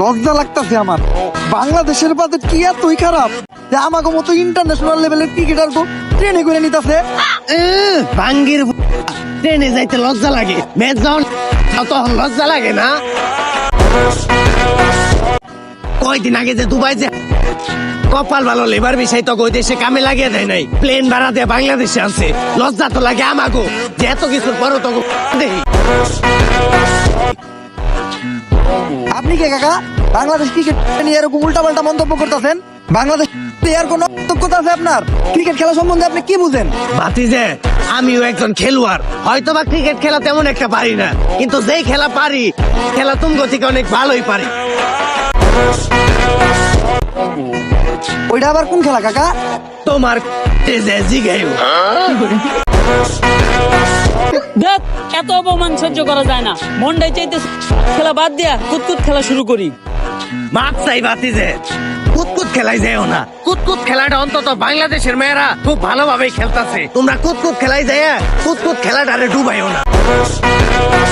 লজ্জা লাগতাছে আমার। বাংলাদেশের বাজেট কি এতই খারাপ যে আমাকে মতো ইন্টারন্যাশনাল লেভেলের ক্রিকেটার তো ট্রেনে করে নিতেছে। ভাঙ্গির ট্রেনে যাইতে লজ্জা লাগে, ম্যাচ যখন তখন লজ্জা লাগে না? কয়দিন আগে যে দুবাই যে কপাল ভালো লেবার বিষয় তো ওই দেশে কামে লাগিয়ে দেয় নাই, প্লেন ভাড়া দিয়ে বাংলাদেশে আছে। লজ্জা তো লাগে আমাকে যে এত কিছুর পরও তো দেখি। আপনি কে কাকা বাংলাদেশ ক্রিকেট নিয়ে এরকম উল্টাপাল্টা মন্তব্য করতেছেন? বাংলাদেশ প্লেয়ার কোন যোগ্যতা আছে আপনার? ক্রিকেট খেলা সম্বন্ধে আপনি কি বুঝেন? ভাতিজে, আমিও একজন খেলোয়াড়, হয়তো বা ক্রিকেট খেলা তেমন একটা পারি না, কিন্তু যেই খেলা পারি খেলা তুমগো থেকে অনেক ভালোই পারি। ওইটা আবার কোন খেলা কাকা? তোমার জিগাইও। দেখ, এত অপমান সহ্য করা যায় না। মনটাই চাইতে খেলা বাদ দিয়া কুতকুত খেলা শুরু করি। মাপ চাই ভাতিজে, কুতকুত খেলাই যাও না। কুতকুত খেলাটা অন্তত বাংলাদেশের মেয়েরা খুব ভালোভাবে খেলতেছে। তোমরা কুতকুত খেলাই যায় কুতকুত খেলাটারে ডুবাইও না।